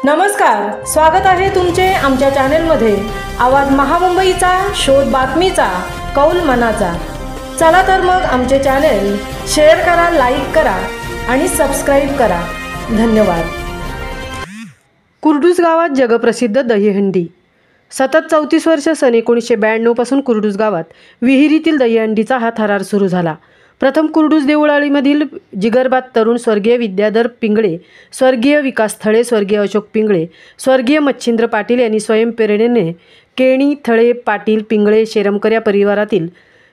नमस्कार, स्वागत आहे तुमचे आमच्या चॅनलमध्ये। आवाज महामुंबईचा, शोध बातमीचा, कौल मनाचा। चला तर मग आमचे चॅनल शेअर करा, लाईक करा आणि सबस्क्राइब करा। धन्यवाद। कुर्डूस गावात जगप्रसिद्ध दहीहंडी। सतत 34 वर्ष सन 1992 पासून कुर्डूस गावात विहिरीतील दहीहंडीचा हा थरार सुरू झाला। प्रथम कुर्डूस देऊळाळीमधील जिगरबाज तरुण स्वर्गीय विद्याधर पिंगळे, स्वर्गीय विकास थळे, स्वर्गीय अशोक पिंगळे, स्वर्गीय मच्छिंद्र पाटील यांनी स्वयंप्रेरणेने केणी, थळे, पाटील, पिंगळे, शेरमकर या परिवारातील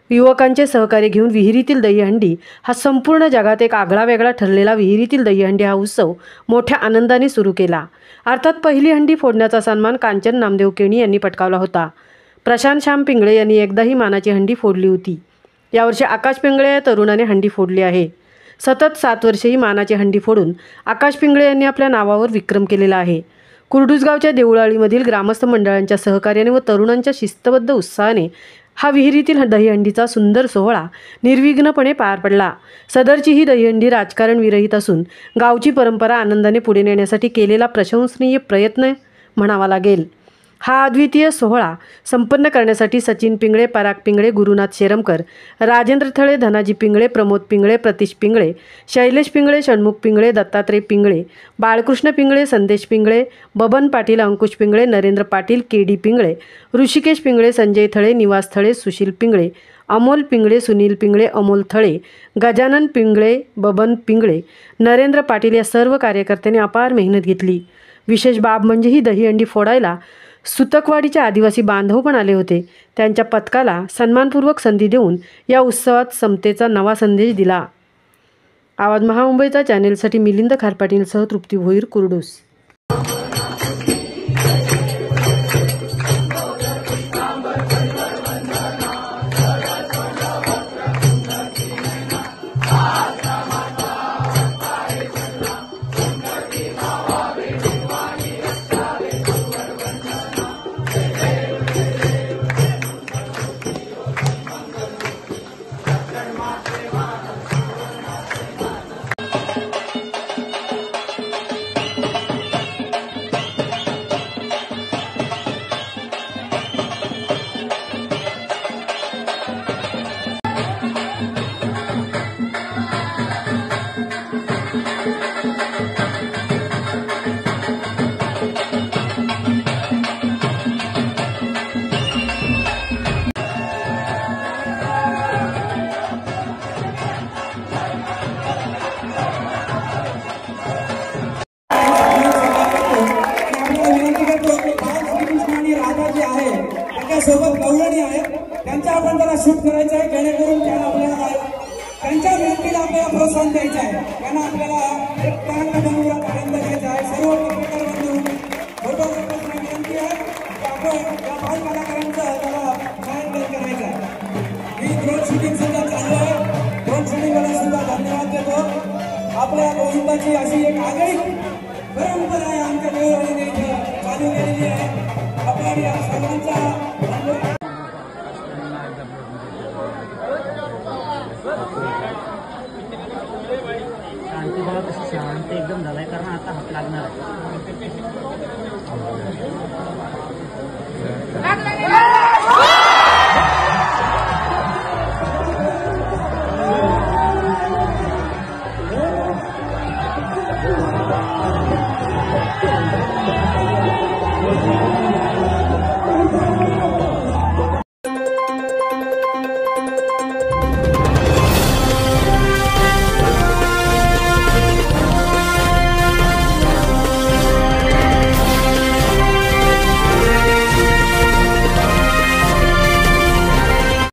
युवकांचे सहकार्य घेऊन विहिरीतील दहीहंडी हा संपूर्ण जगात एक आगळा वेगळा ठरलेला विहिरीतील दहीहंडी हा उत्सव मोठ्या आनंदाने सुरू केला। अर्थात पहिली हंडी फोडण्याचा सन्मान कांचन नामदेव केणी यांनी पटकावला होता। प्रशांत श्याम पिंगळे यांनी एकदाही मानाची हंडी फोडली होती। यावर्षी आकाश पिंगळे या तरुणाने हंडी फोडली आहे। सतत 7 वर्षे ही मानाची हंडी फोडून आकाश पिंगळे यांनी आपल्या नावावर विक्रम केलेला आहे। कुर्डूस गावच्या देऊळाळीमधील ग्रामस्थ मंडळांच्या सहकार्याने व तरुणांच्या शिस्तबद्ध उत्साहाने हा विहिरीतील दहीहंडीचा सुंदर सोहळा निर्विघ्नपणे पार पडला। सदरची ही दहीहंडी राजकारण विरहित असून गावची परंपरा आनंदाने पुढे नेण्यासाठी केलेला प्रशंसनीय प्रयत्न म्हणावा लागेल। हा अद्वितीय सोहळा संपन्न करण्यासाठी सचिन पिंगळे, पराग पिंगळे, गुरुनाथ शेरमकर, राजेंद्र थळे, धनाजी पिंगळे, प्रमोद पिंगळे, प्रतीश पिंगळे, शैलेश पिंगळे, षण्मुख पिंगळे, दत्तात्रय पिंगळे, बाळकृष्ण पिंगळे, संदेश पिंगळे, बबन पाटील, अंकुश पिंगळे, नरेंद्र पाटील, केडी पिंगळे, ऋषिकेश पिंगळे, संजय थळे, निवास थळे, सुशील पिंगळे, अमोल पिंगळे, सुनील पिंगळे, अमोल थळे, गजानन पिंगळे, बबन पिंगळे, नरेंद्र पाटील या सर्व कार्यकर्त्यांनी अपार मेहनत घेतली। विशेष बाब म्हणजे ही दहीहंडी फोडायला सुतकवाडीचे आदिवासी बांधव पण आले होते। त्यांच्या पथकाला सन्मानपूर्वक संधी देऊन या उत्सवात समतेचा नवा संदेश दिला। आवाज महामुंबईचा चॅनेलसाठी मिलिंद खारपाटीलसह तृप्ती भोईर, कुर्डूस। सोबत गवळणी आहे, त्यांच्या आपण जरा शूट करायचं आहे जेणेकरून त्यांना आपल्याला त्यांच्या विनंतीला आपल्याला प्रोत्साहन द्यायचं आहे। त्यांना आपल्याला एक तारंग बनवून द्यायचं आहे। सर्व पत्रकार बंधू, फोटोग्राफर्सना विनंती आहे की आपण या बाल कलाकारांचं जरा छायाग्रहण करायचं आहे। ही ड्रोन शूटिंग सुद्धा चालू आहे। ड्रोन शूटिंगला सुद्धा धन्यवाद देतो। आपल्या गोविंदाची अशी एक आगळी परंपरा आहे आमच्या देवळाने इथं चालू केलेली आहे। आपल्या सर्वांचा शांती बघा कशी शांत एकदम झालाय, कारण आता हात लागणार आहे।